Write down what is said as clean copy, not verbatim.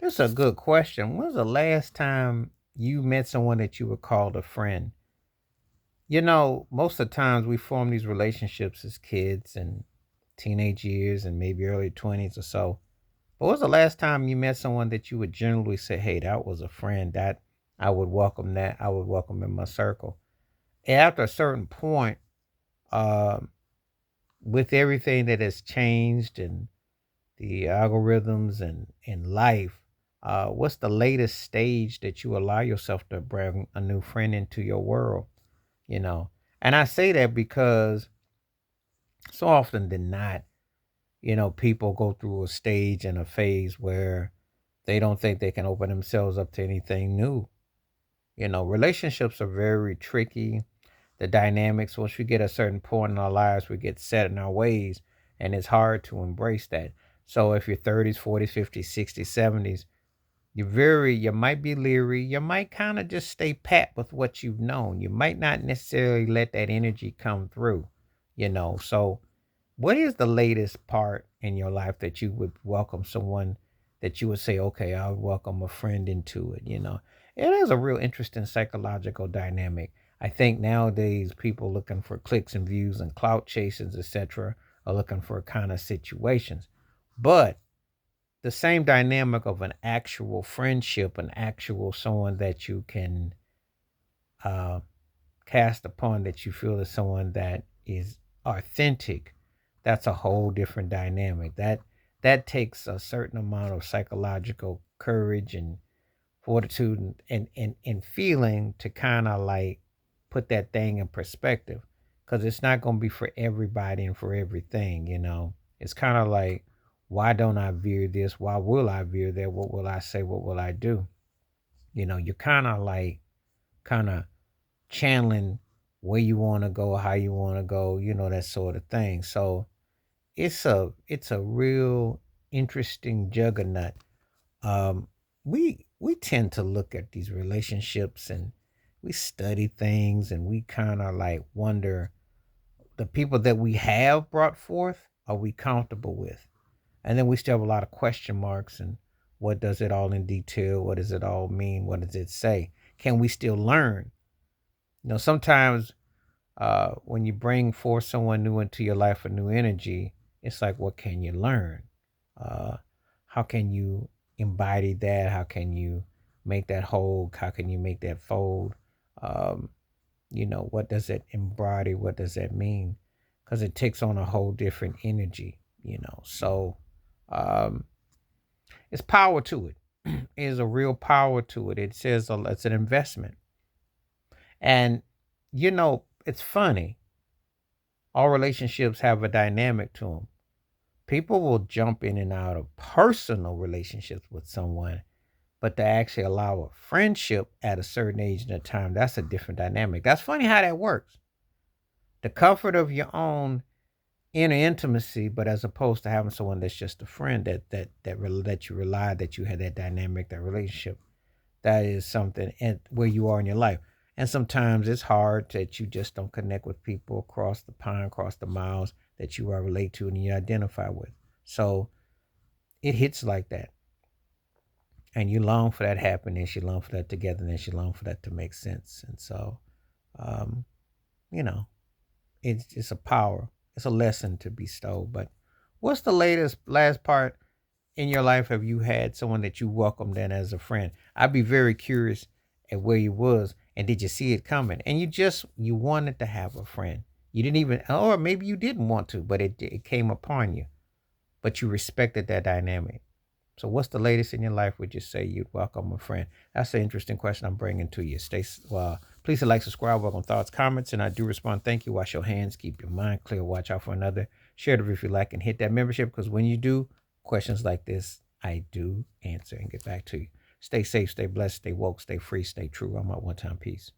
It's a good question. When's the last time you met someone that you would call a friend? Most of the times we form these relationships as kids and teenage years and maybe early 20s or so. But when's the last time you met someone that you would generally say, hey, that was a friend that I would welcome in my circle? And after a certain point, um, with everything that has changed and the algorithms and in life, what's the latest stage that you allow yourself to bring a new friend into your world? You know, and I say that because so often than not, people go through a stage and a phase where they don't think they can open themselves up to anything new. Relationships are very tricky. The dynamics, once we get a certain point in our lives, we get set in our ways, and it's hard to embrace that. So if you're 30s, 40s, 50s, 60s, 70s, you might be leery. You might kind of just stay pat with what you've known. You might not necessarily let that energy come through. So what is the latest part in your life that you would welcome someone that you would say, okay, I would welcome a friend into it? It is a real interesting psychological dynamic. I think nowadays people looking for clicks and views and clout chases, etc., are looking for kind of situations. But the same dynamic of an actual friendship, an actual someone that you can uh, cast upon, that you feel is someone that is authentic, that's a whole different dynamic. That takes a certain amount of psychological courage and fortitude and feeling to kind of like put that thing in perspective, because it's not going to be for everybody and for everything. It's kind of like, why don't I veer this? Why will I veer there? What will I say? What will I do? You're kind of channeling where you want to go, how you want to go, that sort of thing. So it's a real interesting juggernaut. We tend to look at these relationships and we study things and we kind of like wonder, the people that we have brought forth, are we comfortable with? And then we still have a lot of question marks, and what does it all in detail? What does it all mean? What does it say? Can we still learn? Sometimes when you bring forth someone new into your life, a new energy, it's like, what can you learn? Uh, how can you embody that? How can you make that whole? How can you make that fold? Um, what does it embody? What does that mean? Because it takes on a whole different energy. So um, it's power to it. Is a real power to it. It says it's an investment. And, it's funny. All relationships have a dynamic to them. People will jump in and out of personal relationships with someone, but to actually allow a friendship at a certain age and a time, that's a different dynamic. That's funny how that works. The comfort of your own inner intimacy, but as opposed to having someone that's just a friend that you rely, that you had that dynamic, that relationship, that is something and where you are in your life. And sometimes it's hard that you just don't connect with people across the pond, across the miles, that you are relate to and you identify with. So it hits like that. And you long for that happiness, you long for that togetherness, you long for that to make sense. And so, um, you know, it's a power, it's a lesson to bestow. But what's the last part in your life have you had someone that you welcomed in as a friend? I'd be very curious at where you was, and did you see it coming? And you wanted to have a friend. You didn't even, or maybe you didn't want to, but it came upon you. But you respected that dynamic. So what's the latest in your life? Would you say you'd welcome a friend? That's an interesting question I'm bringing to you. Well. Please like, subscribe, welcome thoughts, comments, and I do respond. Thank you. Wash your hands, keep your mind clear, watch out for another. Share the video if you like, and hit that membership, because when you do, questions like this, I do answer and get back to you. Stay safe, stay blessed, stay woke, stay free, stay true. I'm out one time. Peace.